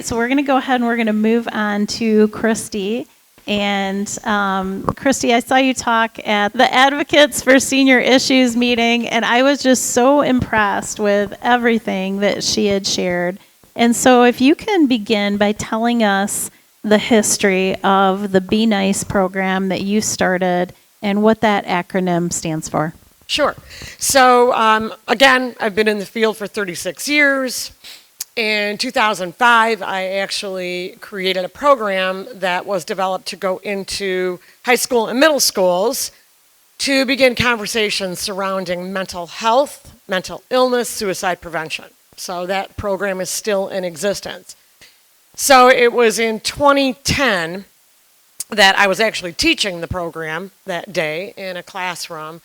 right, so we're going to go ahead and we're going to move on to Christy. And Christy, I saw you talk at the Advocates for Senior Issues meeting, and I was just so impressed with everything that she had shared. And so if you can begin by telling us the history of the Be Nice program that you started and what that acronym stands for. Sure. So again, I've been in the field for 36 years. In 2005, I actually created a program that was developed to go into high school and middle schools to begin conversations surrounding mental health, mental illness, suicide prevention. So that program is still in existence. So it was in 2010 that I was actually teaching the program that day in a classroom,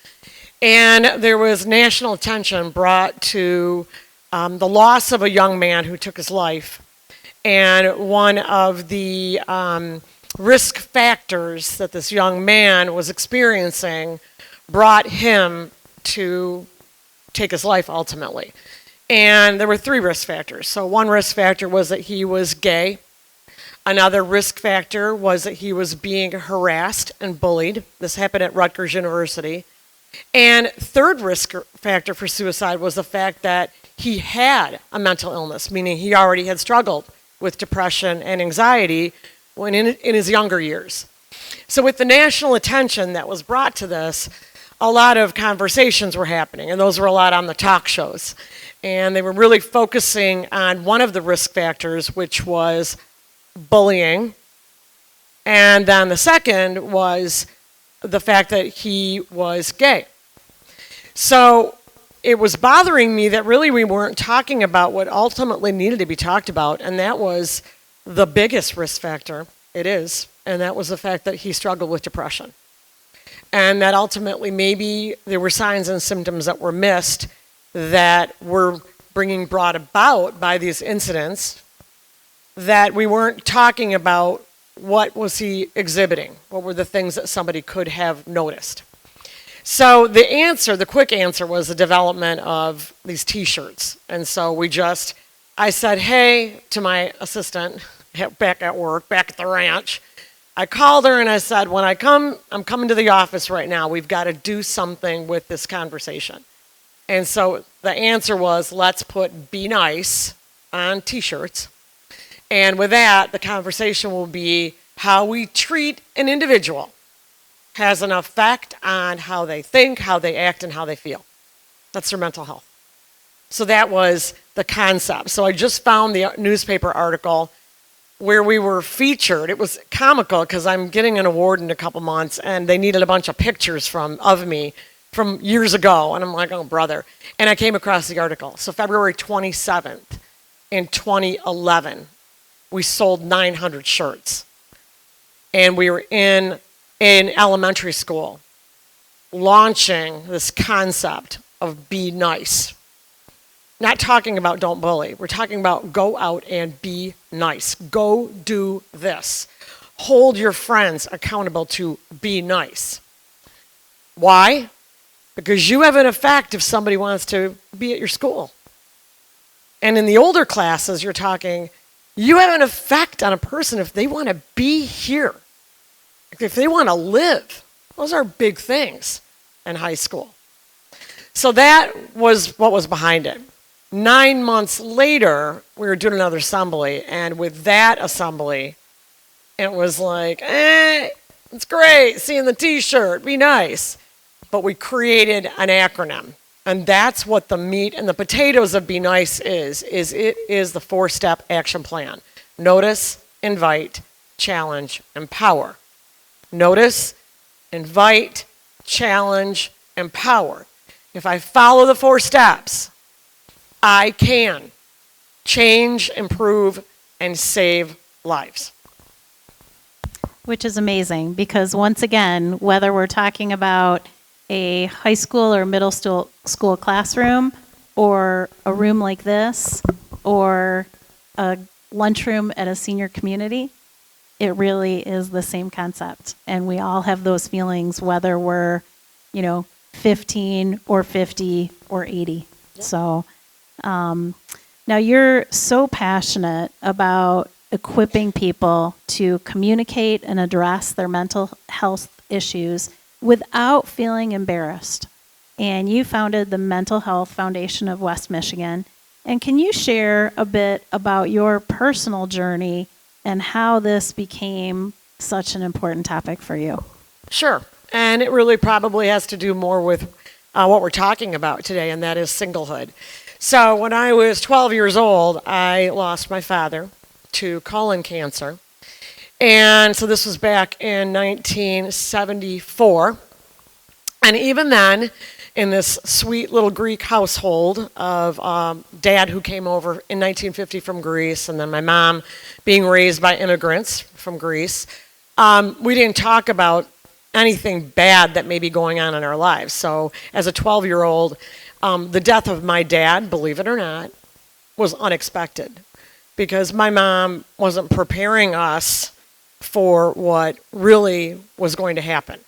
and there was national attention brought to the loss of a young man who took his life. And one of the risk factors that this young man was experiencing brought him to take his life ultimately. And there were 3 risk factors. So one risk factor was that he was gay. Another risk factor was that he was being harassed and bullied. This happened at Rutgers University. And third risk factor for suicide was the fact that he had a mental illness, meaning he already had struggled with depression and anxiety when in his younger years. So with the national attention that was brought to this, a lot of conversations were happening, and those were a lot on the talk shows. And they were really focusing on one of the risk factors, which was bullying. And then the second was the fact that he was gay. So it was bothering me that really we weren't talking about what ultimately needed to be talked about, and that was the biggest risk factor. It is, and that was the fact that he struggled with depression. And that ultimately maybe there were signs and symptoms that were missed that were brought about by these incidents, that we weren't talking about what was he exhibiting, what were the things that somebody could have noticed. So the quick answer was the development of these t-shirts. And so I said, hey, to my assistant back at work, back at the ranch. I called her and I said, when I'm coming to the office right now. We've got to do something with this conversation. And so the answer was, let's put Be Nice on t-shirts. And with that, the conversation will be how we treat an individual has an effect on how they think, how they act, and how they feel. That's their mental health. So that was the concept. So I just found the newspaper article where we were featured. It was comical because I'm getting an award in a couple months, and they needed a bunch of pictures of me from years ago. And I'm like, oh, brother. And I came across the article. So February 27th in 2011, we sold 900 shirts. And we were in elementary school launching this concept of Be Nice. Not talking about don't bully. We're talking about go out and be nice. Go do this. Hold your friends accountable to be nice. Why? Because you have an effect if somebody wants to be at your school. And in the older classes, you're talking, you have an effect on a person if they want to be here. If they want to live. Those are big things in high school. So that was what was behind it. 9 months later, we were doing another assembly, and with that assembly, it was like, it's great, seeing the t-shirt, be nice. But we created an acronym, and that's what the meat and the potatoes of Be Nice is it is the 4-step action plan. Notice, invite, challenge, empower. Notice, invite, challenge, empower. If I follow the 4 steps, I can change, improve, and save lives. Which is amazing because once again, whether we're talking about a high school or middle school classroom or a room like this or a lunchroom at a senior community, it really is the same concept. And we all have those feelings whether we're, 15 or 50 or 80. Yep. So Now, you're so passionate about equipping people to communicate and address their mental health issues without feeling embarrassed. And you founded the Mental Health Foundation of West Michigan. And can you share a bit about your personal journey and how this became such an important topic for you? Sure. And it really probably has to do more with what we're talking about today, and that is singlehood. So when I was 12 years old, I lost my father to colon cancer. And so this was back in 1974. And even then, in this sweet little Greek household of dad who came over in 1950 from Greece, and then my mom being raised by immigrants from Greece, we didn't talk about anything bad that may be going on in our lives. So as a 12-year-old, the death of my dad, believe it or not, was unexpected because my mom wasn't preparing us for what really was going to happen.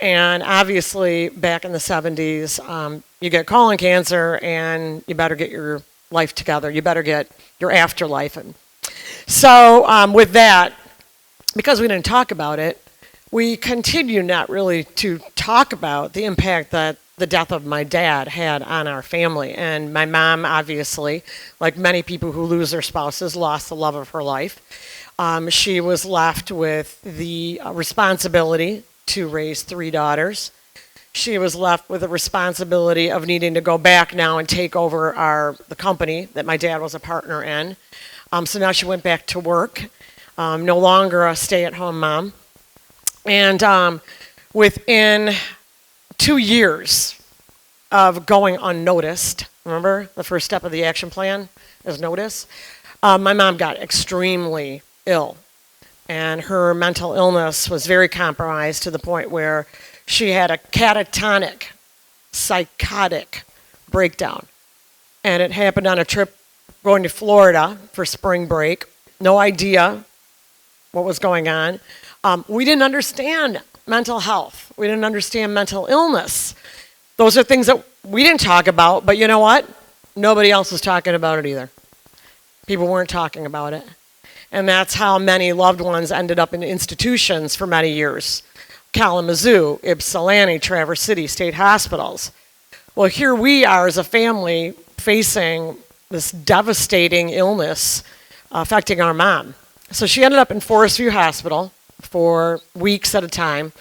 And obviously, back in the 70s, you get colon cancer and you better get your life together. You better get your afterlife. And so with that, because we didn't talk about it, we continue not really to talk about the impact that the death of my dad had on our family. And my mom, obviously, like many people who lose their spouses, lost the love of her life. She was left with the responsibility to raise 3 daughters. She was left with the responsibility of needing to go back now and take over the company that my dad was a partner in. So now she went back to work, no longer a stay-at-home mom. And within 2 years of going unnoticed, remember the first step of the action plan is notice, my mom got extremely ill. And her mental illness was very compromised to the point where she had a catatonic, psychotic breakdown. And it happened on a trip going to Florida for spring break. No idea what was going on. We didn't understand mental health. We didn't understand mental illness. Those are things that we didn't talk about, but you know what? Nobody else was talking about it either. People weren't talking about it. And that's how many loved ones ended up in institutions for many years. Kalamazoo, Ypsilanti, Traverse City, state hospitals. Well, here we are as a family facing this devastating illness affecting our mom. So she ended up in Forest View Hospital for weeks at a time.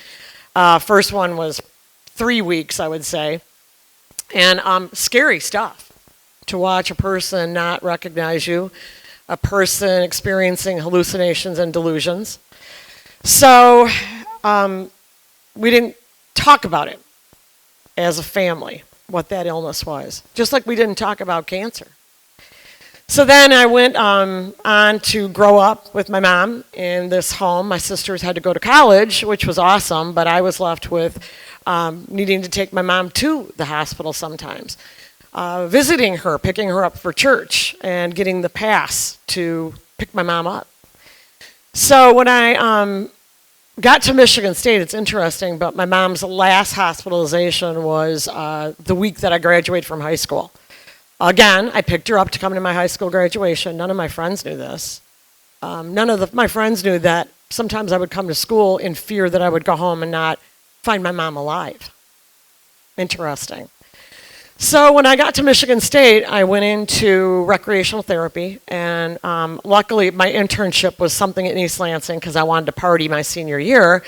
First one was 3 weeks, I would say. And scary stuff to watch a person not recognize you, a person experiencing hallucinations and delusions. So we didn't talk about it as a family, what that illness was, just like we didn't talk about cancer. So then I went on to grow up with my mom in this home. My sisters had to go to college, which was awesome, but I was left with needing to take my mom to the hospital sometimes. Visiting her, picking her up for church, and getting the pass to pick my mom up. So when I got to Michigan State, it's interesting, but my mom's last hospitalization was the week that I graduated from high school. Again, I picked her up to come to my high school graduation. None of my friends knew this. None of my friends knew that sometimes I would come to school in fear that I would go home and not find my mom alive. Interesting. So when I got to Michigan State, I went into recreational therapy, and luckily my internship was something in East Lansing because I wanted to party my senior year,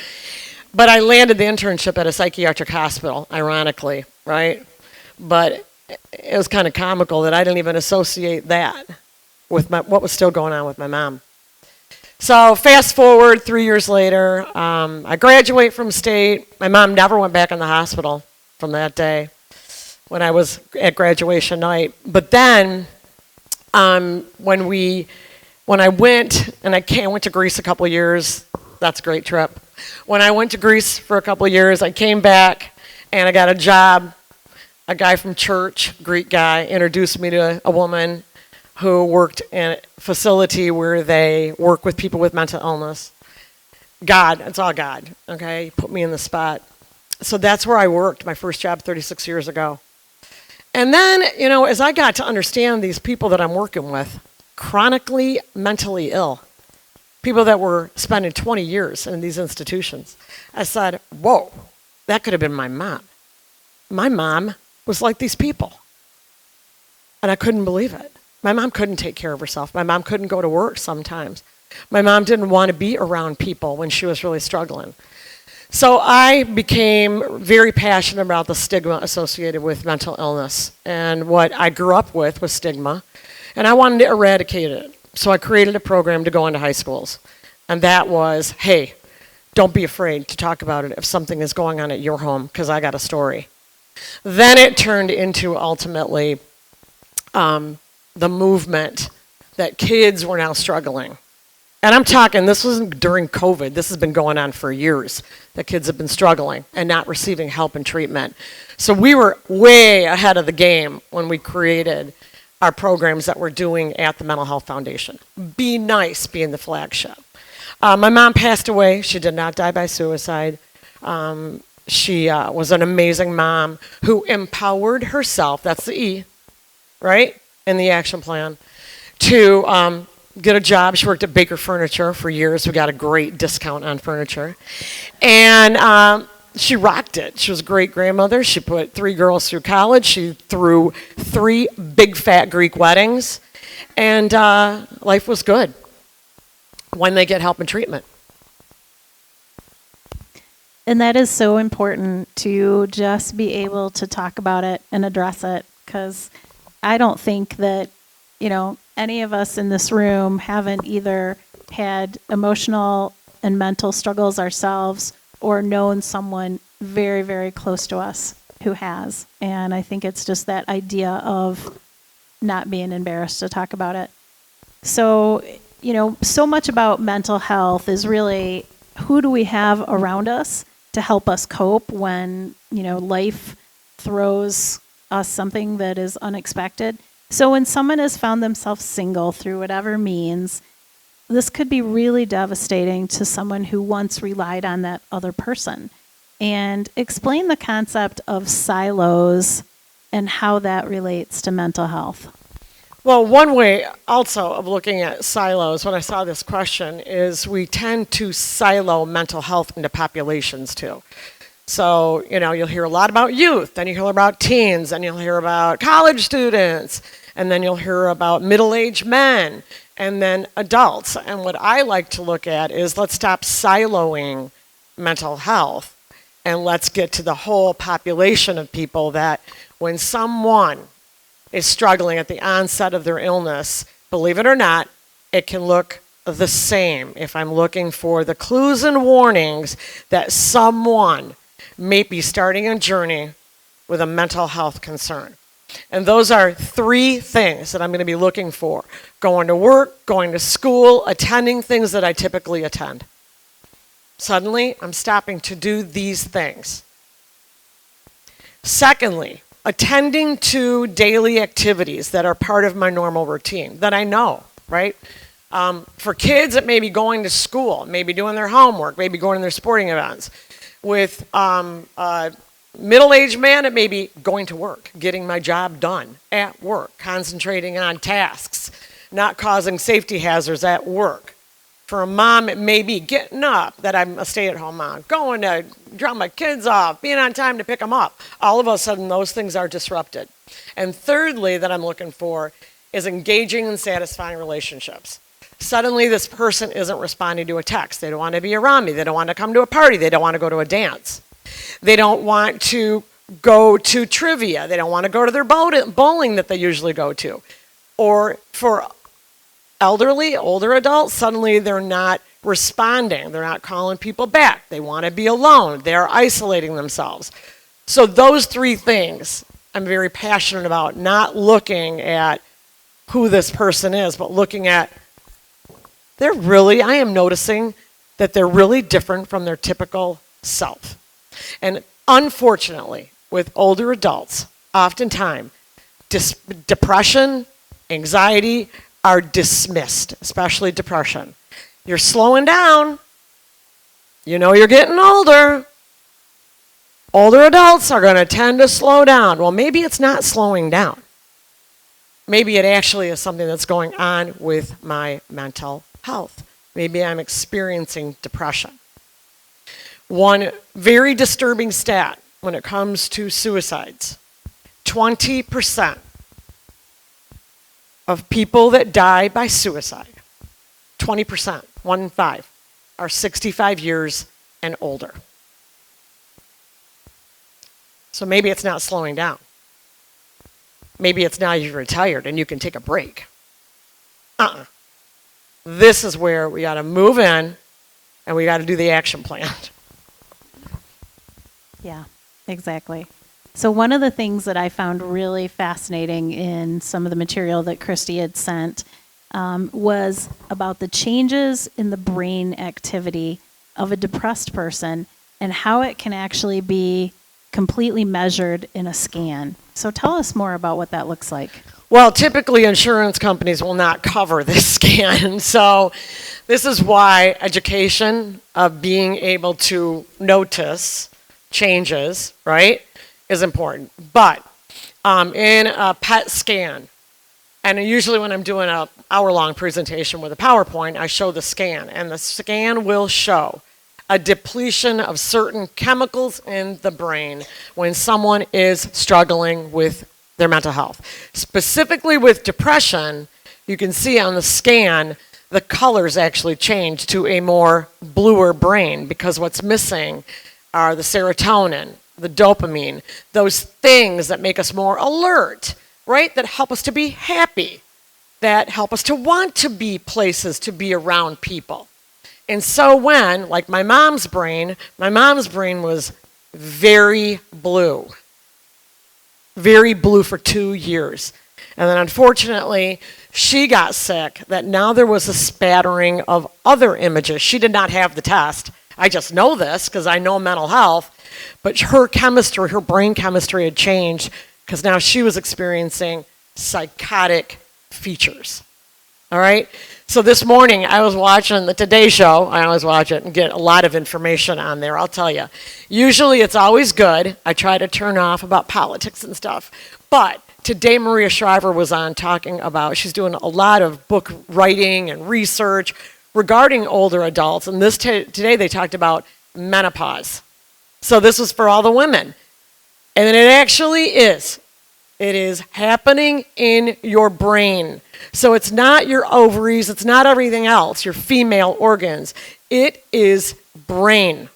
but I landed the internship at a psychiatric hospital, ironically, right? But it was kind of comical that I didn't even associate that with what was still going on with my mom. So fast forward 3 years later, I graduate from state. My mom never went back in the hospital from that day when I was at graduation night. But then when I went, and I went to Greece a couple of years. That's a great trip. When I went to Greece for a couple of years, I came back and I got a job. A guy from church, Greek guy, introduced me to a woman who worked in a facility where they work with people with mental illness. God, it's all God, okay? He put me in the spot. So that's where I worked, my first job 36 years ago. And then, you know, as I got to understand these people that I'm working with, chronically mentally ill, people that were spending 20 years in these institutions, I said, whoa, that could have been my mom. My mom was like these people. And I couldn't believe it. My mom couldn't take care of herself. My mom couldn't go to work sometimes. My mom didn't want to be around people when she was really struggling. So I became very passionate about the stigma associated with mental illness. And what I grew up with was stigma. And I wanted to eradicate it. So I created a program to go into high schools. And that was, hey, don't be afraid to talk about it if something is going on at your home, because I got a story. Then it turned into ultimately the movement that kids were now struggling. And I'm talking, this wasn't during COVID. This has been going on for years, that kids have been struggling and not receiving help and treatment. So we were way ahead of the game when we created our programs that we're doing at the Mental Health Foundation. Be Nice being the flagship. My mom passed away. She did not die by suicide. She was an amazing mom who empowered herself, that's the E, right, in the action plan, to get a job. She worked at Baker Furniture for years. We got a great discount on furniture. And she rocked it. She was a great grandmother. She put 3 girls through college. She threw 3 big fat Greek weddings. And life was good when they get help and treatment. And that is so important, to just be able to talk about it and address it, because I don't think that, you know, any of us in this room haven't either had emotional and mental struggles ourselves or known someone very, very close to us who has. And I think it's just that idea of not being embarrassed to talk about it. So, you know, so much about mental health is really, who do we have around us to help us cope when, you know, life throws us something that is unexpected. So when someone has found themselves single through whatever means, this could be really devastating to someone who once relied on that other person. And explain the concept of silos and how that relates to mental health. Well, one way also of looking at silos, when I saw this question, is we tend to silo mental health into populations too. So, you know, you'll hear a lot about youth, then you hear about teens, then you'll hear about college students, and then you'll hear about middle-aged men, and then adults. And what I like to look at is, let's stop siloing mental health, and let's get to the whole population of people, that when someone is struggling at the onset of their illness, believe it or not, it can look the same. If I'm looking for the clues and warnings that someone may be starting a journey with a mental health concern. And those are 3 things that I'm going to be looking for: going to work, going to school, attending things that I typically attend. Suddenly, I'm stopping to do these things. Secondly, attending to daily activities that are part of my normal routine that I know, right? For kids, it may be going to school, maybe doing their homework, maybe going to their sporting events. With middle-aged man, it may be going to work, getting my job done at work, concentrating on tasks, not causing safety hazards at work. For a mom, it may be getting up, that I'm a stay-at-home mom, going to drop my kids off, being on time to pick them up. All of a sudden, those things are disrupted. And thirdly, that I'm looking for is engaging and satisfying relationships. Suddenly, this person isn't responding to a text. They don't want to be around me. They don't want to come to a party. They don't want to go to a dance. They don't want to go to trivia. They don't want to go to their bowling that they usually go to. Or for elderly, older adults, suddenly they're not responding. They're not calling people back. They want to be alone. They're isolating themselves. So those 3 things I'm very passionate about, not looking at who this person is, but looking at, I am noticing that they're really different from their typical self. And unfortunately, with older adults, oftentimes, depression, anxiety are dismissed, especially depression. You're slowing down. You know you're getting older. Older adults are going to tend to slow down. Well, maybe it's not slowing down. Maybe it actually is something that's going on with my mental health. Maybe I'm experiencing depression. One very disturbing stat when it comes to suicides, 20% of people that die by suicide, 20%, 1 in 5, are 65 years and older. So maybe it's not slowing down. Maybe it's now you're retired and you can take a break. This is where we got to move in and we got to do the action plan. Yeah, exactly. So one of the things that I found really fascinating in some of the material that Christy had sent was about the changes in the brain activity of a depressed person and how it can actually be completely measured in a scan. So tell us more about what that looks like. Well, typically insurance companies will not cover this scan. So this is why education of being able to notice changes, right, is important. But in a PET scan, and usually when I'm doing an hour-long presentation with a PowerPoint, I show the scan, and the scan will show a depletion of certain chemicals in the brain when someone is struggling with their mental health. Specifically with depression, you can see on the scan the colors actually change to a more bluer brain because what's missing are the serotonin, the dopamine, those things that make us more alert, right? That help us to be happy, that help us to want to be places, to be around people. And so when, like my mom's brain was very blue for 2 years. And then unfortunately, she got sick that now there was a spattering of other images. She did not have the test. I just know this because I know mental health. But her chemistry, her brain chemistry had changed because now she was experiencing psychotic features. All right? So this morning I was watching the Today Show. I always watch it and get a lot of information on there, I'll tell you. Usually it's always good. I try to turn off about politics and stuff. But today Maria Shriver was on talking about, she's doing a lot of book writing and research regarding older adults. And today they talked about menopause. So this was for all the women. And it actually is. It is happening in your brain. So it's not your ovaries, it's not everything else, your female organs. It is brain.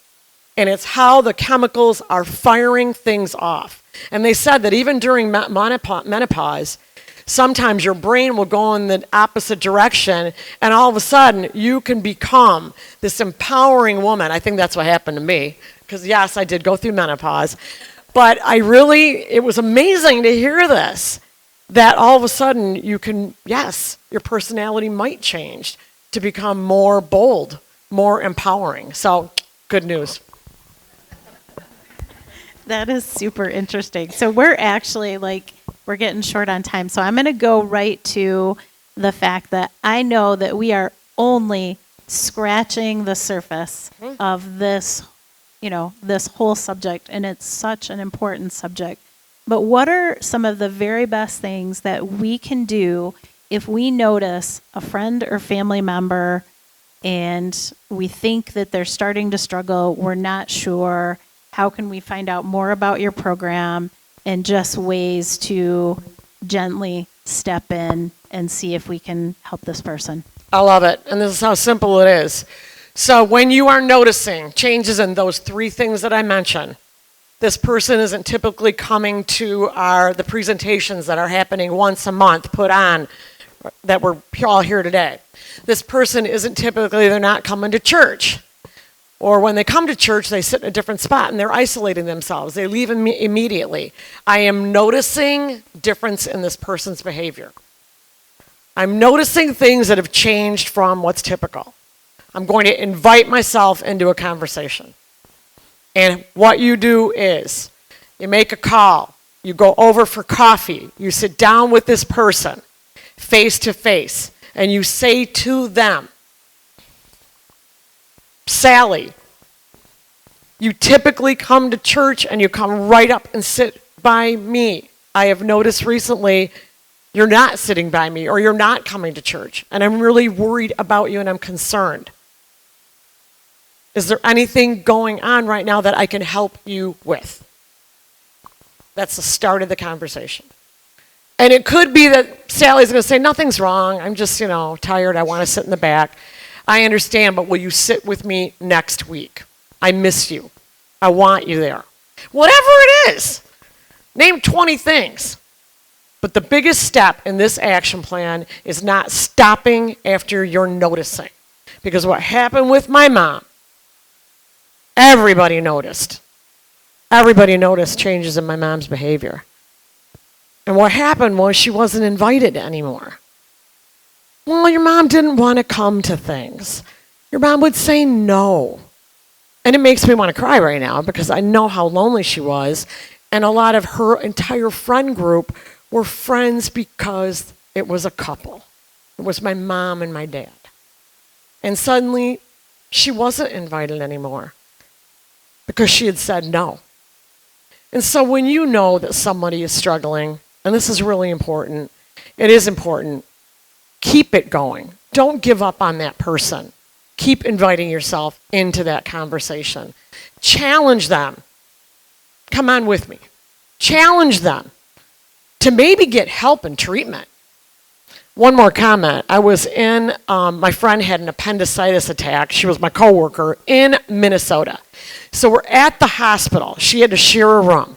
And it's how the chemicals are firing things off. And they said that even during menopause, sometimes your brain will go in the opposite direction, and all of a sudden you can become this empowering woman. I think that's what happened to me, because yes, I did go through menopause. But it was amazing to hear this, that all of a sudden you can, yes, your personality might change to become more bold, more empowering. So, good news. That is super interesting. So we're actually we're getting short on time. So I'm going to go right to the fact that I know that we are only scratching the surface of this, this whole subject, and it's such an important subject. But what are some of the very best things that we can do if we notice a friend or family member and we think that they're starting to struggle, we're not sure? How can we find out more about your program and just ways to gently step in and see if we can help this person? I love it. And this is how simple it is. So when you are noticing changes in those 3 things that I mentioned, this person isn't typically coming to the presentations that are happening once a month, put on, that we're all here today. This person isn't typically, they're not coming to church. Or when they come to church, they sit in a different spot and they're isolating themselves. They leave immediately. I am noticing difference in this person's behavior. I'm noticing things that have changed from what's typical. I'm going to invite myself into a conversation. And what you do is you make a call. You go over for coffee. You sit down with this person face to face. And you say to them, Sally, You typically come to church and you come right up and sit by me. I have noticed recently you're not sitting by me or you're not coming to church, and I'm really worried about you and I'm concerned. Is there anything going on right now that I can help you with? That's the start of the conversation. And it could be that Sally's going to say, nothing's wrong. I'm just, tired. I want to sit in the back. I understand, but will you sit with me next week? I miss you. I want you there. Whatever it is. Name 20 things. But the biggest step in this action plan is not stopping after you're noticing. Because what happened with my mom, everybody noticed. Everybody noticed changes in my mom's behavior. And what happened was she wasn't invited anymore. Well, your mom didn't want to come to things. Your mom would say no. And it makes me want to cry right now because I know how lonely she was. And a lot of her entire friend group were friends because it was a couple. It was my mom and my dad. And suddenly, she wasn't invited anymore because she had said no. And so when you know that somebody is struggling, and this is really important, it is important, keep it going. Don't give up on that person. Keep inviting yourself into that conversation. Challenge them. Come on with me. Challenge them to maybe get help and treatment. One more comment. I was in, my friend had an appendicitis attack. She was my coworker in Minnesota. So we're at the hospital. She had to share a room.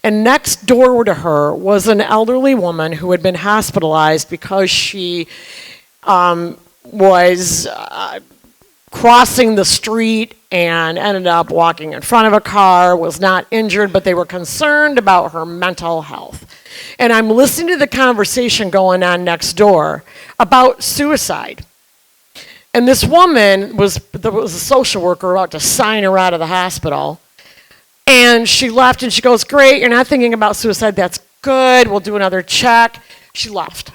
And next door to her was an elderly woman who had been hospitalized because she was crossing the street and ended up walking in front of a car, was not injured, but they were concerned about her mental health. And I'm listening to the conversation going on next door about suicide. And this woman there was a social worker about to sign her out of the hospital. And she left and she goes, great, you're not thinking about suicide, that's good, we'll do another check. She left.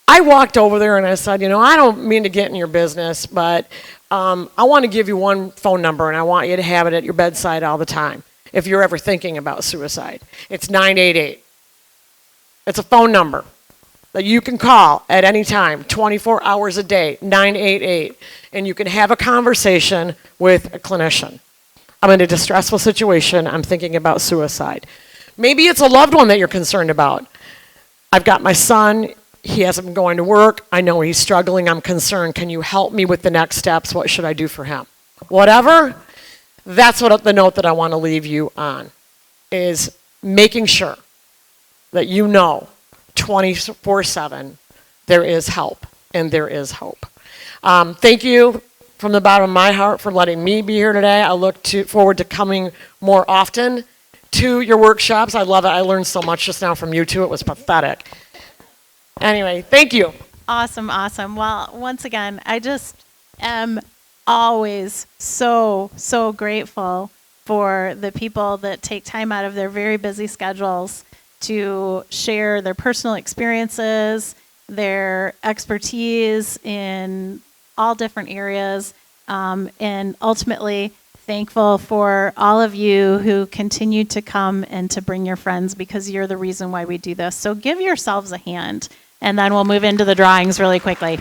I walked over there and I said, I don't mean to get in your business, but I want to give you one phone number and I want you to have it at your bedside all the time if you're ever thinking about suicide. It's 988. It's a phone number that you can call at any time, 24 hours a day, 988, and you can have a conversation with a clinician. I'm in a distressful situation. I'm thinking about suicide. Maybe it's a loved one that you're concerned about. I've got my son. He hasn't been going to work. I know he's struggling. I'm concerned. Can you help me with the next steps? What should I do for him? Whatever, that's what the note that I want to leave you on, is making sure that 24/7 there is help and there is hope. Thank you from the bottom of my heart for letting me be here today. I look forward to coming more often to your workshops. I love it. I learned so much just now from you two. It was pathetic. Anyway, thank you. Awesome. Well, once again, I just am always so grateful for the people that take time out of their very busy schedules to share their personal experiences, their expertise in all different areas, and ultimately thankful for all of you who continue to come and to bring your friends, because you're the reason why we do this. So give yourselves a hand, and then we'll move into the drawings really quickly.